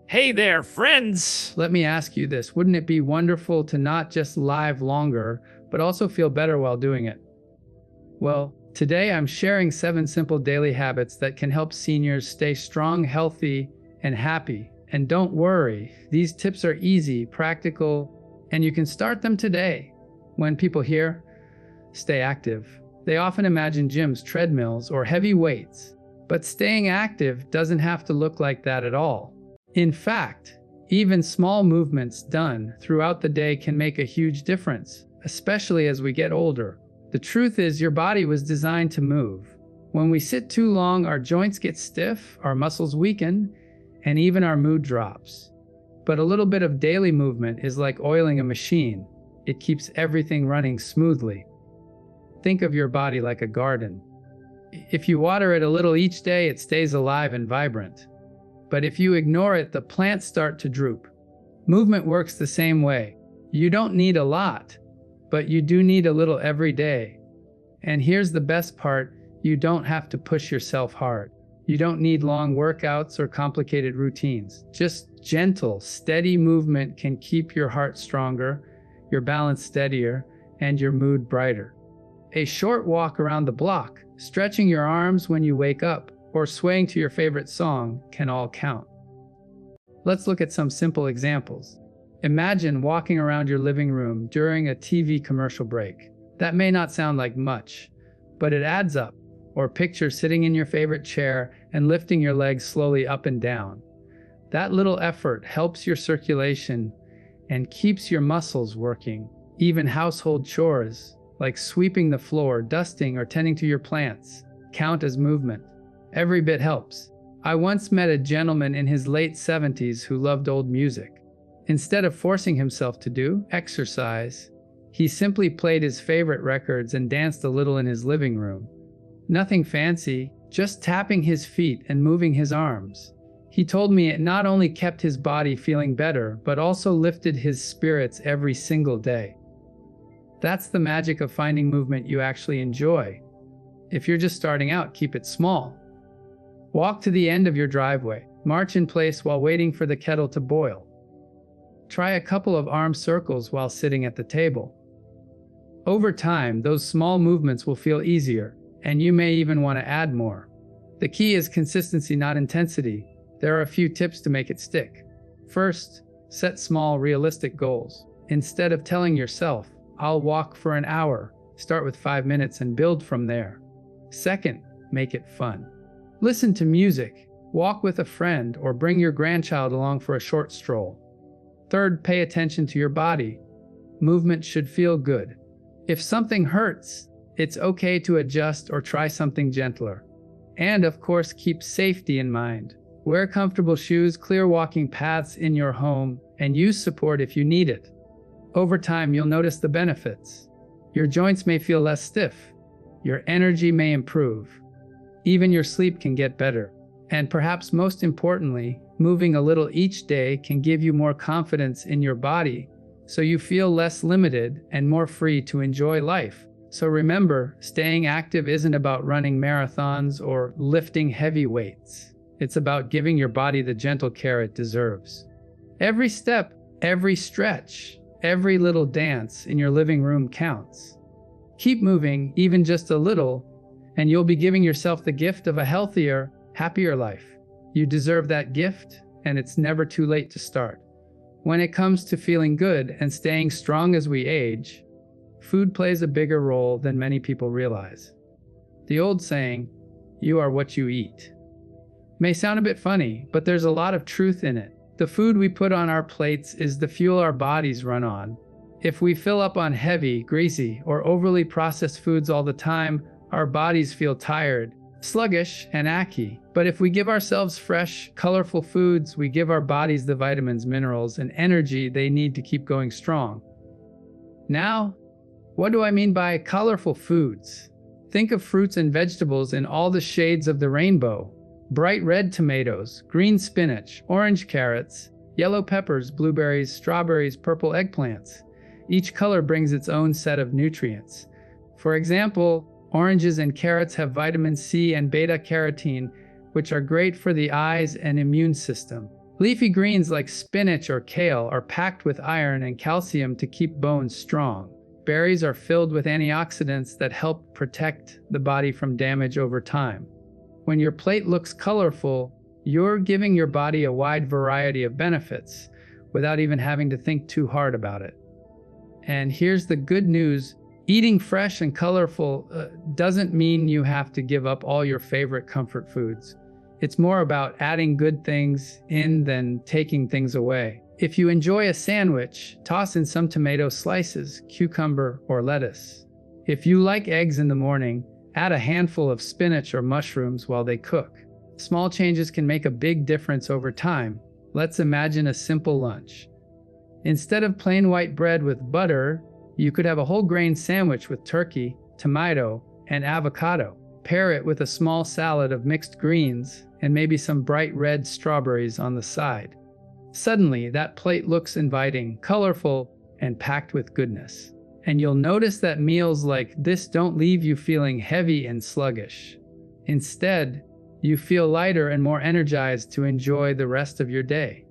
Hey there, friends! Let me ask you this. Wouldn't it be wonderful to not just live longer, but also feel better while doing it? Well, today I'm sharing 7 simple daily habits that can help seniors stay strong, healthy, and happy. And don't worry, these tips are easy, practical, and you can start them today. When people hear, stay active, they often imagine gyms, treadmills, or heavy weights. But staying active doesn't have to look like that at all. In fact, even small movements done throughout the day can make a huge difference, especially as we get older. The truth is, your body was designed to move. When we sit too long, our joints get stiff, our muscles weaken, and even our mood drops. But a little bit of daily movement is like oiling a machine. It keeps everything running smoothly. Think of your body like a garden. If you water it a little each day, it stays alive and vibrant. But if you ignore it, the plants start to droop. Movement works the same way. You don't need a lot, but you do need a little every day. And here's the best part, you don't have to push yourself hard. You don't need long workouts or complicated routines. Just gentle, steady movement can keep your heart stronger, your balance steadier, and your mood brighter. A short walk around the block, stretching your arms when you wake up, or swaying to your favorite song can all count. Let's look at some simple examples. Imagine walking around your living room during a TV commercial break. That may not sound like much, but it adds up. Or picture sitting in your favorite chair and lifting your legs slowly up and down. That little effort helps your circulation and keeps your muscles working. Even household chores, like sweeping the floor, dusting, or tending to your plants, count as movement. Every bit helps. I once met a gentleman in his late 70s who loved old music. Instead of forcing himself to do exercise, he simply played his favorite records and danced a little in his living room. Nothing fancy, just tapping his feet and moving his arms. He told me it not only kept his body feeling better, but also lifted his spirits every single day. That's the magic of finding movement you actually enjoy. If you're just starting out, keep it small. Walk to the end of your driveway. March in place while waiting for the kettle to boil. Try a couple of arm circles while sitting at the table. Over time, those small movements will feel easier, and you may even want to add more. The key is consistency, not intensity. There are a few tips to make it stick. First, set small, realistic goals. Instead of telling yourself, "I'll walk for an hour," start with 5 minutes and build from there. Second, make it fun. Listen to music, walk with a friend, or bring your grandchild along for a short stroll. Third, pay attention to your body. Movement should feel good. If something hurts, it's okay to adjust or try something gentler. And of course, keep safety in mind. Wear comfortable shoes, clear walking paths in your home, and use support if you need it. Over time, you'll notice the benefits. Your joints may feel less stiff. Your energy may improve. Even your sleep can get better. And perhaps most importantly, moving a little each day can give you more confidence in your body, so you feel less limited and more free to enjoy life. So remember, staying active isn't about running marathons or lifting heavy weights. It's about giving your body the gentle care it deserves. Every step, every stretch, every little dance in your living room counts. Keep moving, even just a little, and you'll be giving yourself the gift of a healthier, happier life. You deserve that gift, and it's never too late to start. When it comes to feeling good and staying strong as we age, food plays a bigger role than many people realize. The old saying, "You are what you eat," may sound a bit funny, but there's a lot of truth in it. The food we put on our plates is the fuel our bodies run on. If we fill up on heavy, greasy, or overly processed foods all the time, our bodies feel tired, sluggish, and achy. But if we give ourselves fresh, colorful foods, we give our bodies the vitamins, minerals, and energy they need to keep going strong. Now, what do I mean by colorful foods? Think of fruits and vegetables in all the shades of the rainbow. Bright red tomatoes, green spinach, orange carrots, yellow peppers, blueberries, strawberries, purple eggplants. Each color brings its own set of nutrients. For example, oranges and carrots have vitamin C and beta-carotene, which are great for the eyes and immune system. Leafy greens like spinach or kale are packed with iron and calcium to keep bones strong. Berries are filled with antioxidants that help protect the body from damage over time. When your plate looks colorful, you're giving your body a wide variety of benefits without even having to think too hard about it. And here's the good news. Eating fresh and colorful doesn't mean you have to give up all your favorite comfort foods. It's more about adding good things in than taking things away. If you enjoy a sandwich, toss in some tomato slices, cucumber, or lettuce. If you like eggs in the morning, add a handful of spinach or mushrooms while they cook. Small changes can make a big difference over time. Let's imagine a simple lunch. Instead of plain white bread with butter, you could have a whole grain sandwich with turkey, tomato, and avocado. Pair it with a small salad of mixed greens and maybe some bright red strawberries on the side. Suddenly, that plate looks inviting, colorful, and packed with goodness. And you'll notice that meals like this don't leave you feeling heavy and sluggish. Instead, you feel lighter and more energized to enjoy the rest of your day.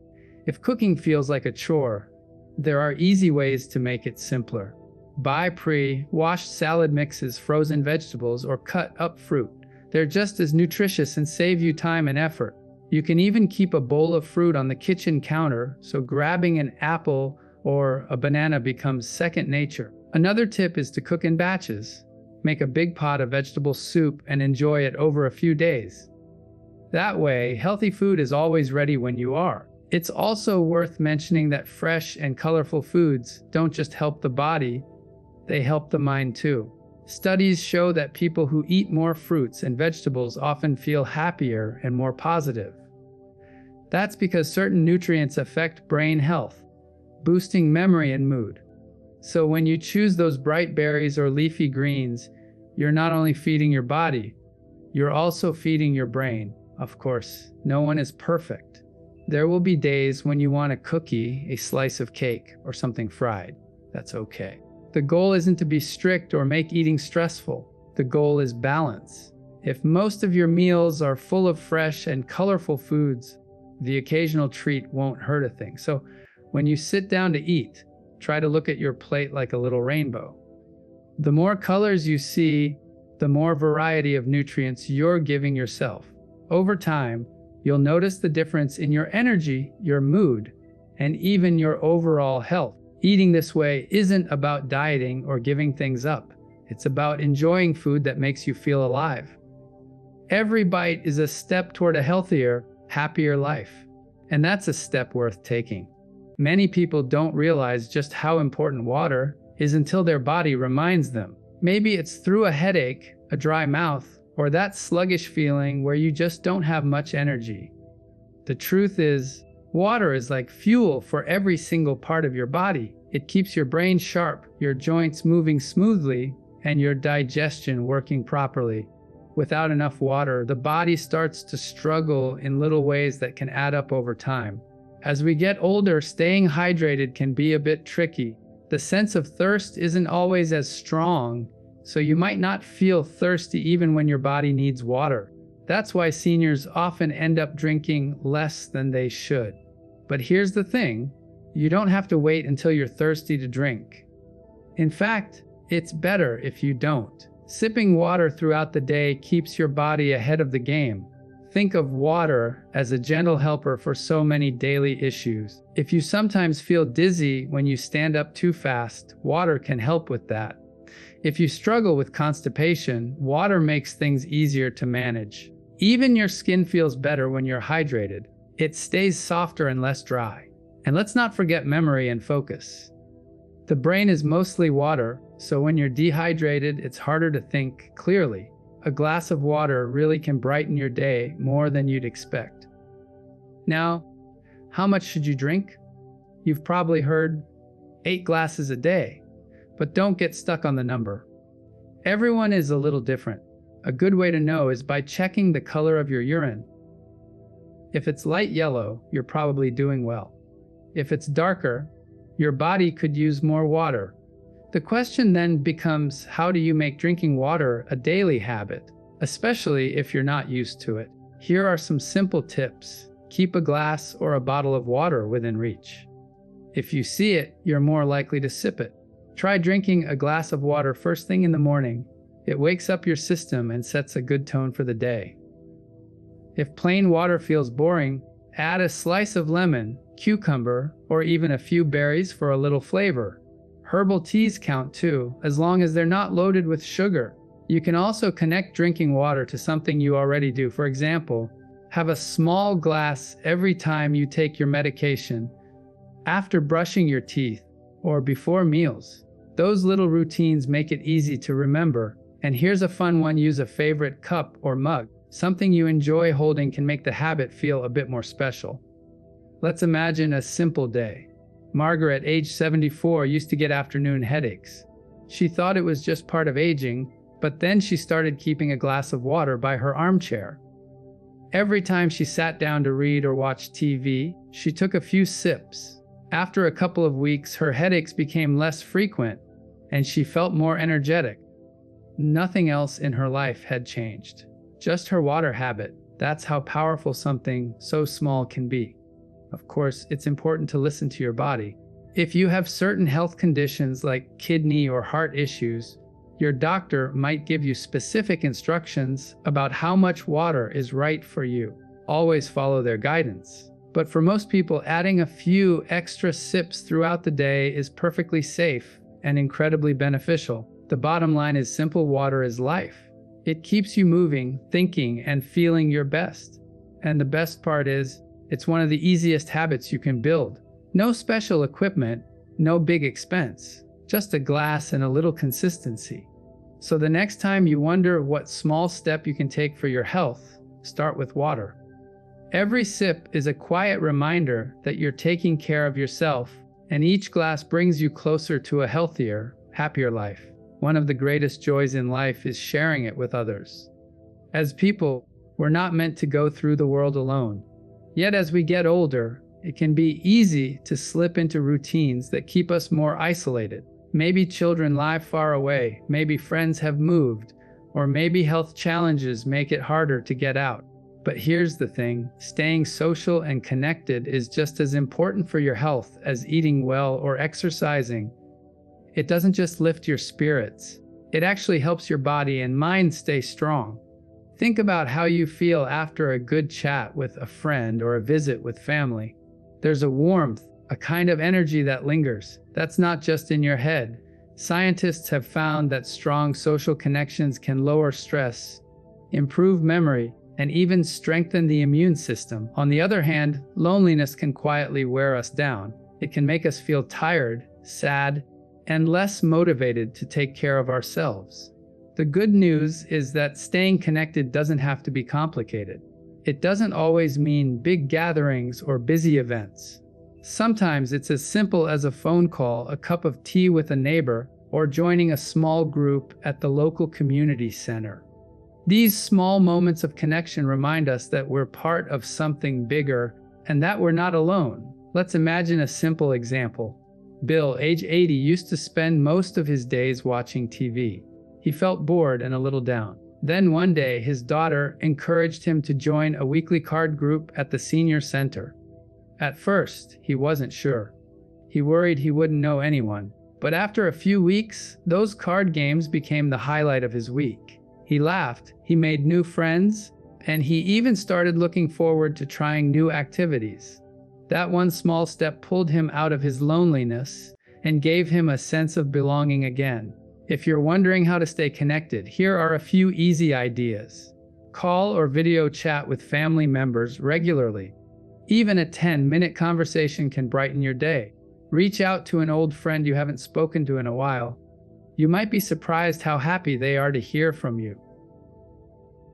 If cooking feels like a chore, there are easy ways to make it simpler. Buy pre-washed salad mixes, frozen vegetables, or cut up fruit. They're just as nutritious and save you time and effort. You can even keep a bowl of fruit on the kitchen counter, so grabbing an apple or a banana becomes second nature. Another tip is to cook in batches. Make a big pot of vegetable soup and enjoy it over a few days. That way, healthy food is always ready when you are. It's also worth mentioning that fresh and colorful foods don't just help the body, they help the mind too. Studies show that people who eat more fruits and vegetables often feel happier and more positive. That's because certain nutrients affect brain health, boosting memory and mood. So when you choose those bright berries or leafy greens, you're not only feeding your body, you're also feeding your brain. Of course, no one is perfect. There will be days when you want a cookie, a slice of cake, or something fried. That's okay. The goal isn't to be strict or make eating stressful. The goal is balance. If most of your meals are full of fresh and colorful foods, the occasional treat won't hurt a thing. So when you sit down to eat, try to look at your plate like a little rainbow. The more colors you see, the more variety of nutrients you're giving yourself. Over time, you'll notice the difference in your energy, your mood, and even your overall health. Eating this way isn't about dieting or giving things up. It's about enjoying food that makes you feel alive. Every bite is a step toward a healthier, happier life. And that's a step worth taking. Many people don't realize just how important water is until their body reminds them. Maybe it's through a headache, a dry mouth, or that sluggish feeling where you just don't have much energy. The truth is, water is like fuel for every single part of your body. It keeps your brain sharp, your joints moving smoothly, and your digestion working properly. Without enough water, the body starts to struggle in little ways that can add up over time. As we get older, staying hydrated can be a bit tricky. The sense of thirst isn't always as strong, so you might not feel thirsty even when your body needs water. That's why seniors often end up drinking less than they should. But here's the thing, you don't have to wait until you're thirsty to drink. In fact, it's better if you don't. Sipping water throughout the day keeps your body ahead of the game. Think of water as a gentle helper for so many daily issues. If you sometimes feel dizzy when you stand up too fast, water can help with that. If you struggle with constipation, water makes things easier to manage. Even your skin feels better when you're hydrated. It stays softer and less dry. And let's not forget memory and focus. The brain is mostly water, so when you're dehydrated, it's harder to think clearly. A glass of water really can brighten your day more than you'd expect. Now, how much should you drink? You've probably heard 8 glasses a day, but don't get stuck on the number. Everyone is a little different. A good way to know is by checking the color of your urine. If it's light yellow, you're probably doing well. If it's darker, your body could use more water. The question then becomes, how do you make drinking water a daily habit, especially if you're not used to it? Here are some simple tips. keep a glass or a bottle of water within reach. If you see it, you're more likely to sip it. Try drinking a glass of water first thing in the morning. It wakes up your system and sets a good tone for the day. If plain water feels boring, add a slice of lemon, cucumber, or even a few berries for a little flavor. Herbal teas count too, as long as they're not loaded with sugar. You can also connect drinking water to something you already do. For example, have a small glass every time you take your medication, after brushing your teeth, or before meals. Those little routines make it easy to remember. And here's a fun one: use a favorite cup or mug. Something you enjoy holding can make the habit feel a bit more special. Let's imagine a simple day. Margaret, age 74, used to get afternoon headaches. She thought it was just part of aging, but then she started keeping a glass of water by her armchair. Every time she sat down to read or watch TV, she took a few sips. After a couple of weeks, her headaches became less frequent, and she felt more energetic. Nothing else in her life had changed. Just her water habit. That's how powerful something so small can be. Of course, it's important to listen to your body. If you have certain health conditions like kidney or heart issues, your doctor might give you specific instructions about how much water is right for you. Always follow their guidance. But for most people, adding a few extra sips throughout the day is perfectly safe and incredibly beneficial. The bottom line is simple: water is life. It keeps you moving, thinking, and feeling your best. And the best part is, it's one of the easiest habits you can build. No special equipment, no big expense, just a glass and a little consistency. So the next time you wonder what small step you can take for your health, start with water. Every sip is a quiet reminder that you're taking care of yourself, and each glass brings you closer to a healthier, happier life. One of the greatest joys in life is sharing it with others. As people, we're not meant to go through the world alone. Yet as we get older, it can be easy to slip into routines that keep us more isolated. Maybe children live far away, maybe friends have moved, or maybe health challenges make it harder to get out. But here's the thing: staying social and connected is just as important for your health as eating well or exercising. It doesn't just lift your spirits, it actually helps your body and mind stay strong. Think about how you feel after a good chat with a friend or a visit with family. There's a warmth, a kind of energy that lingers. That's not just in your head. Scientists have found that strong social connections can lower stress, improve memory, and even strengthen the immune system. On the other hand, loneliness can quietly wear us down. It can make us feel tired, sad, and less motivated to take care of ourselves. The good news is that staying connected doesn't have to be complicated. It doesn't always mean big gatherings or busy events. Sometimes it's as simple as a phone call, a cup of tea with a neighbor, or joining a small group at the local community center. These small moments of connection remind us that we're part of something bigger and that we're not alone. Let's imagine a simple example. Bill, age 80, used to spend most of his days watching TV. He felt bored and a little down. Then one day, his daughter encouraged him to join a weekly card group at the senior center. At first, he wasn't sure. He worried he wouldn't know anyone. But after a few weeks, those card games became the highlight of his week. He laughed, he made new friends, and he even started looking forward to trying new activities. That one small step pulled him out of his loneliness and gave him a sense of belonging again. If you're wondering how to stay connected, here are a few easy ideas. Call or video chat with family members regularly. Even a 10-minute conversation can brighten your day. Reach out to an old friend you haven't spoken to in a while. You might be surprised how happy they are to hear from you.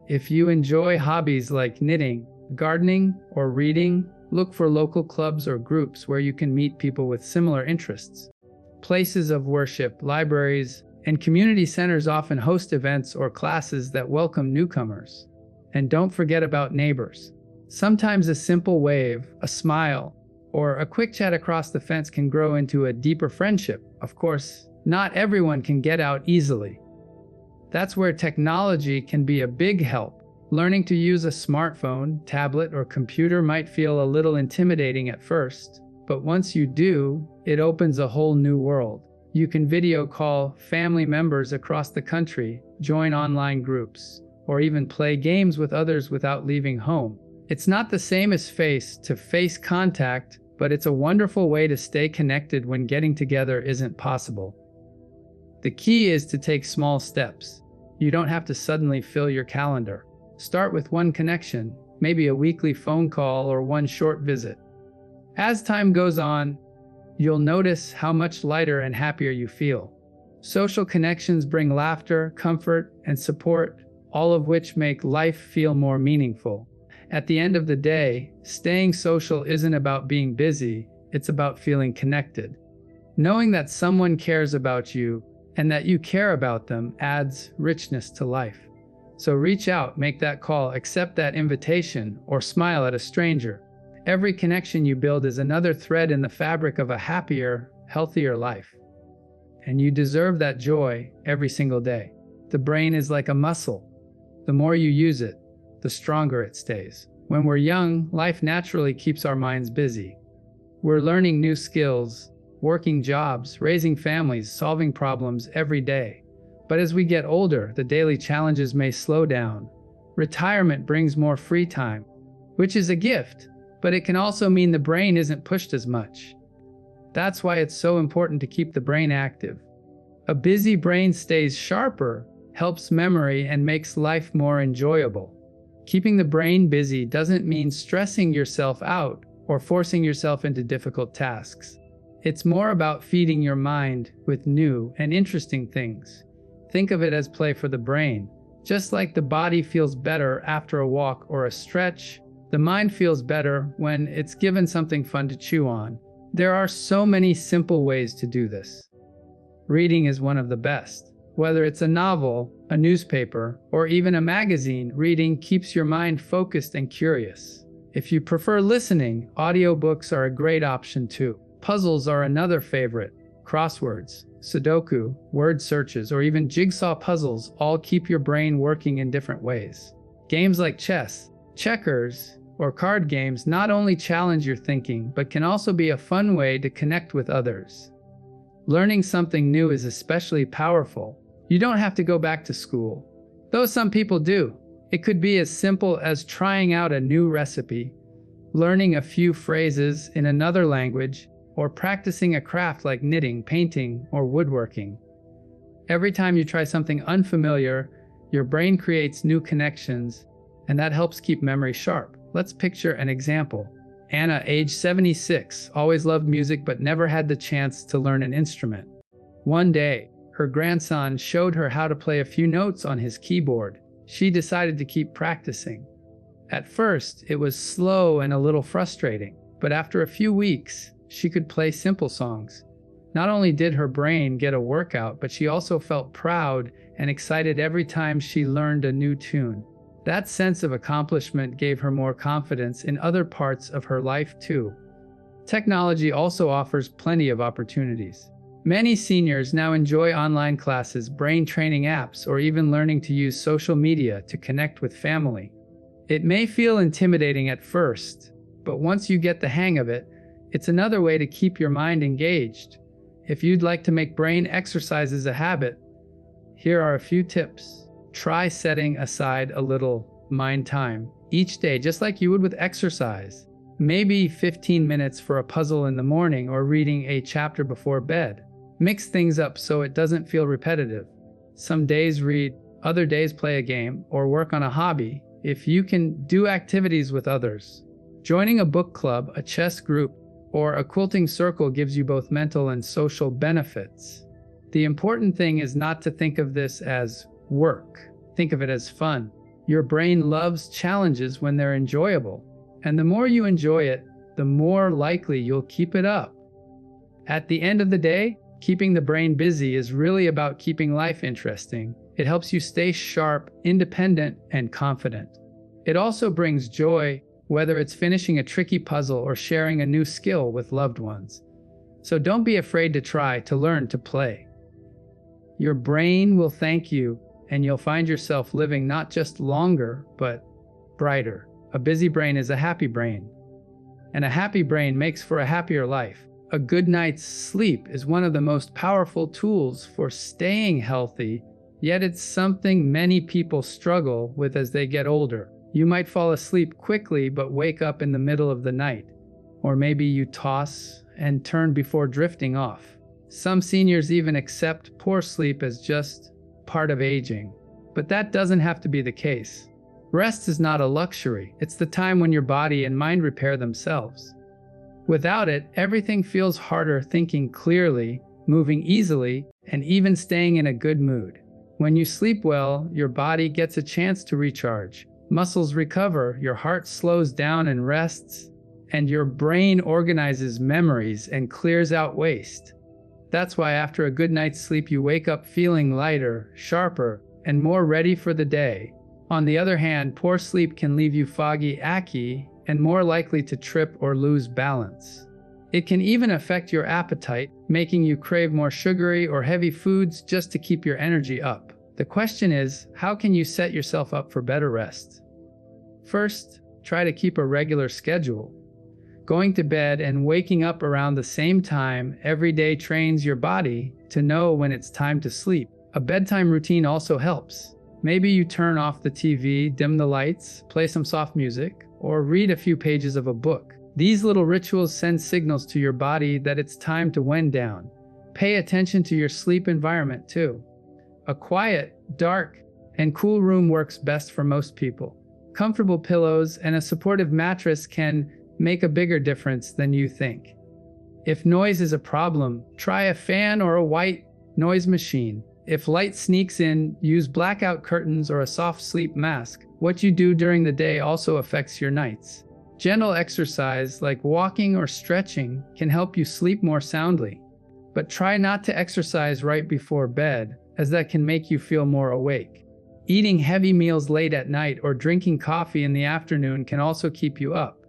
If you enjoy hobbies like knitting, gardening, or reading, look for local clubs or groups where you can meet people with similar interests. Places of worship, libraries, and community centers often host events or classes that welcome newcomers. And don't forget about neighbors. Sometimes a simple wave, a smile, or a quick chat across the fence can grow into a deeper friendship. Of course, not everyone can get out easily. That's where technology can be a big help. Learning to use a smartphone, tablet, or computer might feel a little intimidating at first, but once you do, it opens a whole new world. You can video call family members across the country, join online groups, or even play games with others without leaving home. It's not the same as face-to-face contact, but it's a wonderful way to stay connected when getting together isn't possible. The key is to take small steps. You don't have to suddenly fill your calendar. Start with one connection, maybe a weekly phone call or one short visit. As time goes on, you'll notice how much lighter and happier you feel. Social connections bring laughter, comfort, and support, all of which make life feel more meaningful. At the end of the day, staying social isn't about being busy, it's about feeling connected. Knowing that someone cares about you and that you care about them adds richness to life. So reach out, make that call, accept that invitation, or smile at a stranger. Every connection you build is another thread in the fabric of a happier, healthier life. And you deserve that joy every single day. The brain is like a muscle. The more you use it, the stronger it stays. When we're young, life naturally keeps our minds busy. We're learning new skills, working jobs, raising families, solving problems every day. But as we get older, the daily challenges may slow down. Retirement brings more free time, which is a gift, but it can also mean the brain isn't pushed as much. That's why it's so important to keep the brain active. A busy brain stays sharper, helps memory, and makes life more enjoyable. Keeping the brain busy doesn't mean stressing yourself out or forcing yourself into difficult tasks. It's more about feeding your mind with new and interesting things. Think of it as play for the brain. Just like the body feels better after a walk or a stretch, the mind feels better when it's given something fun to chew on. There are so many simple ways to do this. Reading is one of the best. Whether it's a novel, a newspaper, or even a magazine, reading keeps your mind focused and curious. If you prefer listening, audiobooks are a great option too. Puzzles are another favorite. Crosswords, Sudoku, word searches, or even jigsaw puzzles all keep your brain working in different ways. Games like chess, checkers, or card games not only challenge your thinking, but can also be a fun way to connect with others. Learning something new is especially powerful. You don't have to go back to school, though some people do. It could be as simple as trying out a new recipe, learning a few phrases in another language, or practicing a craft like knitting, painting, or woodworking. Every time you try something unfamiliar, your brain creates new connections, and that helps keep memory sharp. Let's picture an example. Anna, age 76, always loved music but never had the chance to learn an instrument. One day, her grandson showed her how to play a few notes on his keyboard. She decided to keep practicing. At first, it was slow and a little frustrating, but after a few weeks, she could play simple songs. Not only did her brain get a workout, but she also felt proud and excited every time she learned a new tune. That sense of accomplishment gave her more confidence in other parts of her life too. Technology also offers plenty of opportunities. Many seniors now enjoy online classes, brain training apps, or even learning to use social media to connect with family. It may feel intimidating at first, but once you get the hang of it, it's another way to keep your mind engaged. If you'd like to make brain exercises a habit, here are a few tips. Try setting aside a little mind time each day, just like you would with exercise. Maybe 15 minutes for a puzzle in the morning or reading a chapter before bed. Mix things up so it doesn't feel repetitive. Some days read, other days play a game or work on a hobby. If you can, do activities with others. Joining a book club, a chess group, or a quilting circle gives you both mental and social benefits. The important thing is not to think of this as work. Think of it as fun. Your brain loves challenges when they're enjoyable, and the more you enjoy it, the more likely you'll keep it up. At the end of the day, keeping the brain busy is really about keeping life interesting. It helps you stay sharp, independent, and confident. It also brings joy, whether it's finishing a tricky puzzle or sharing a new skill with loved ones. So don't be afraid to try, to learn, to play. Your brain will thank you, and you'll find yourself living not just longer, but brighter. A busy brain is a happy brain, and a happy brain makes for a happier life. A good night's sleep is one of the most powerful tools for staying healthy, yet it's something many people struggle with as they get older. You might fall asleep quickly but wake up in the middle of the night, or maybe you toss and turn before drifting off. Some seniors even accept poor sleep as just part of aging, but that doesn't have to be the case. Rest is not a luxury, it's the time when your body and mind repair themselves. Without it, everything feels harder. Thinking clearly, moving easily, and even staying in a good mood. When you sleep well, your body gets a chance to recharge. Muscles recover, your heart slows down and rests, and your brain organizes memories and clears out waste. That's why after a good night's sleep you wake up feeling lighter, sharper, and more ready for the day. On the other hand, poor sleep can leave you foggy, achy, and more likely to trip or lose balance. It can even affect your appetite, making you crave more sugary or heavy foods just to keep your energy up. The question is, how can you set yourself up for better rest? First, try to keep a regular schedule. Going to bed and waking up around the same time every day trains your body to know when it's time to sleep. A bedtime routine also helps. Maybe you turn off the TV, dim the lights, play some soft music, or read a few pages of a book. These little rituals send signals to your body that it's time to wind down. Pay attention to your sleep environment too. A quiet, dark, and cool room works best for most people. Comfortable pillows and a supportive mattress can make a bigger difference than you think. If noise is a problem, try a fan or a white noise machine. If light sneaks in, use blackout curtains or a soft sleep mask. What you do during the day also affects your nights. Gentle exercise like walking or stretching can help you sleep more soundly. But try not to exercise right before bed, as that can make you feel more awake. Eating heavy meals late at night or drinking coffee in the afternoon can also keep you up.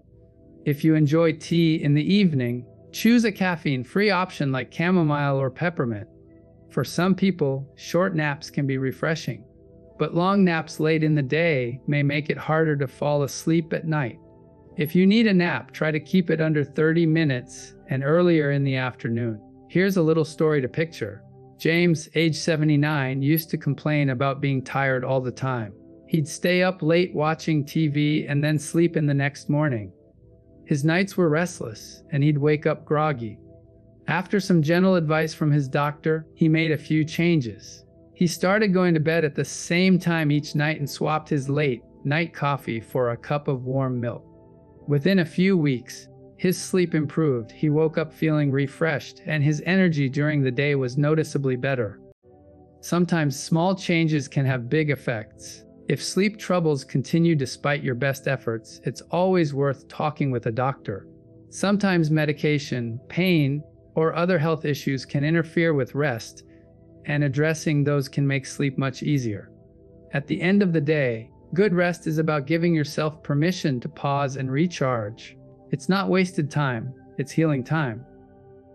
If you enjoy tea in the evening, choose a caffeine-free option like chamomile or peppermint. For some people, short naps can be refreshing, but long naps late in the day may make it harder to fall asleep at night. If you need a nap, try to keep it under 30 minutes and earlier in the afternoon. Here's a little story to picture. James, age 79, used to complain about being tired all the time. He'd stay up late watching TV and then sleep in the next morning. His nights were restless, and he'd wake up groggy. After some gentle advice from his doctor, he made a few changes. He started going to bed at the same time each night and swapped his late night coffee for a cup of warm milk. Within a few weeks, his sleep improved. He woke up feeling refreshed, and his energy during the day was noticeably better. Sometimes small changes can have big effects. If sleep troubles continue despite your best efforts, it's always worth talking with a doctor. Sometimes medication, pain, or other health issues can interfere with rest, and addressing those can make sleep much easier. At the end of the day, good rest is about giving yourself permission to pause and recharge. It's not wasted time, it's healing time.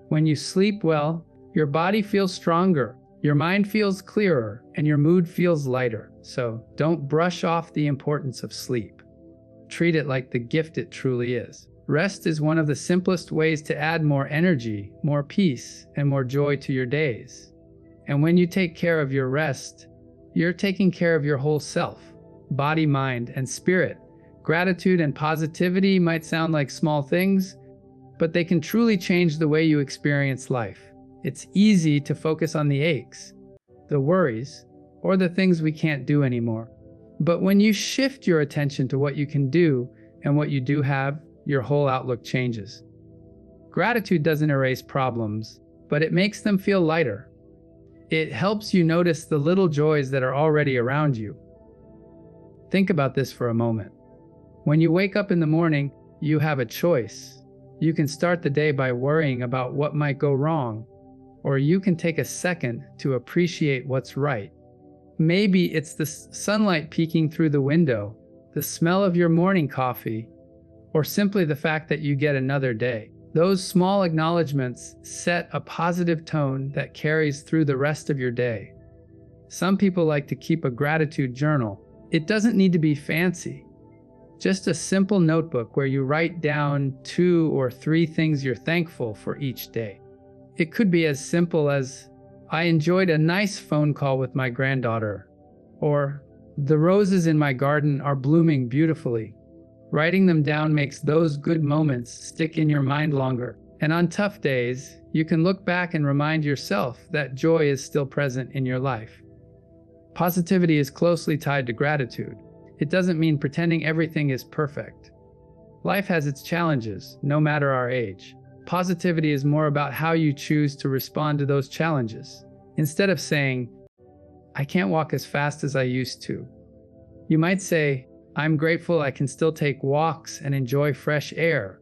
When you sleep well, your body feels stronger, your mind feels clearer, and your mood feels lighter. So don't brush off the importance of sleep. Treat it like the gift it truly is. Rest is one of the simplest ways to add more energy, more peace, and more joy to your days. And when you take care of your rest, you're taking care of your whole self, body, mind, and spirit. Gratitude and positivity might sound like small things, but they can truly change the way you experience life. It's easy to focus on the aches, the worries, or the things we can't do anymore. But when you shift your attention to what you can do and what you do have, your whole outlook changes. Gratitude doesn't erase problems, but it makes them feel lighter. It helps you notice the little joys that are already around you. Think about this for a moment. When you wake up in the morning, you have a choice. You can start the day by worrying about what might go wrong, or you can take a second to appreciate what's right. Maybe it's the sunlight peeking through the window, the smell of your morning coffee, or simply the fact that you get another day. Those small acknowledgments set a positive tone that carries through the rest of your day. Some people like to keep a gratitude journal. It doesn't need to be fancy. Just a simple notebook where you write down 2 or 3 things you're thankful for each day. It could be as simple as, I enjoyed a nice phone call with my granddaughter, or the roses in my garden are blooming beautifully. Writing them down makes those good moments stick in your mind longer. And on tough days, you can look back and remind yourself that joy is still present in your life. Positivity is closely tied to gratitude. It doesn't mean pretending everything is perfect. Life has its challenges, no matter our age. Positivity is more about how you choose to respond to those challenges. Instead of saying, I can't walk as fast as I used to, you might say, I'm grateful I can still take walks and enjoy fresh air.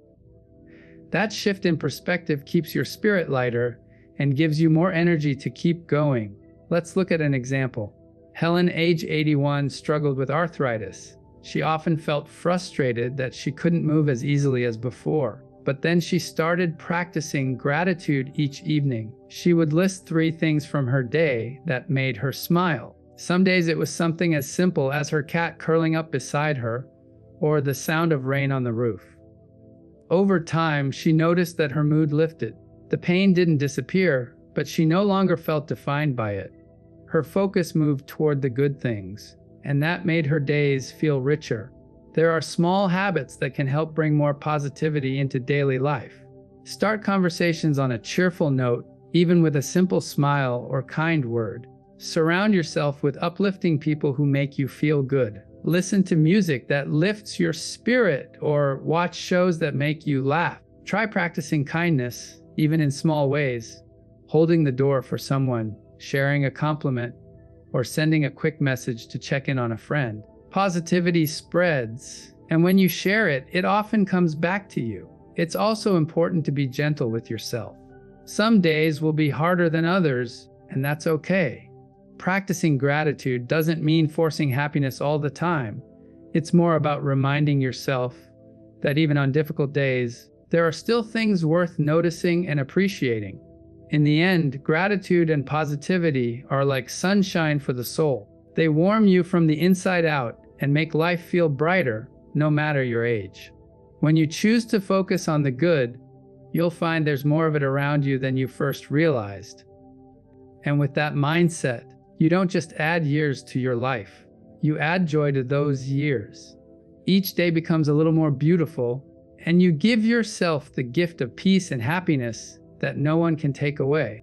That shift in perspective keeps your spirit lighter and gives you more energy to keep going. Let's look at an example. Helen, age 81, struggled with arthritis. She often felt frustrated that she couldn't move as easily as before. But then she started practicing gratitude each evening. She would list 3 things from her day that made her smile. Some days it was something as simple as her cat curling up beside her, or the sound of rain on the roof. Over time, she noticed that her mood lifted. The pain didn't disappear, but she no longer felt defined by it. Her focus moved toward the good things, and that made her days feel richer. There are small habits that can help bring more positivity into daily life. Start conversations on a cheerful note, even with a simple smile or kind word. Surround yourself with uplifting people who make you feel good. Listen to music that lifts your spirit or watch shows that make you laugh. Try practicing kindness, even in small ways. Holding the door for someone, sharing a compliment, or sending a quick message to check in on a friend. Positivity spreads, and when you share it, it often comes back to you. It's also important to be gentle with yourself. Some days will be harder than others, and that's okay. Practicing gratitude doesn't mean forcing happiness all the time. It's more about reminding yourself that even on difficult days, there are still things worth noticing and appreciating. In the end, gratitude and positivity are like sunshine for the soul. They warm you from the inside out and make life feel brighter, no matter your age. When you choose to focus on the good, you'll find there's more of it around you than you first realized. And with that mindset, you don't just add years to your life, you add joy to those years. Each day becomes a little more beautiful, and you give yourself the gift of peace and happiness that no one can take away.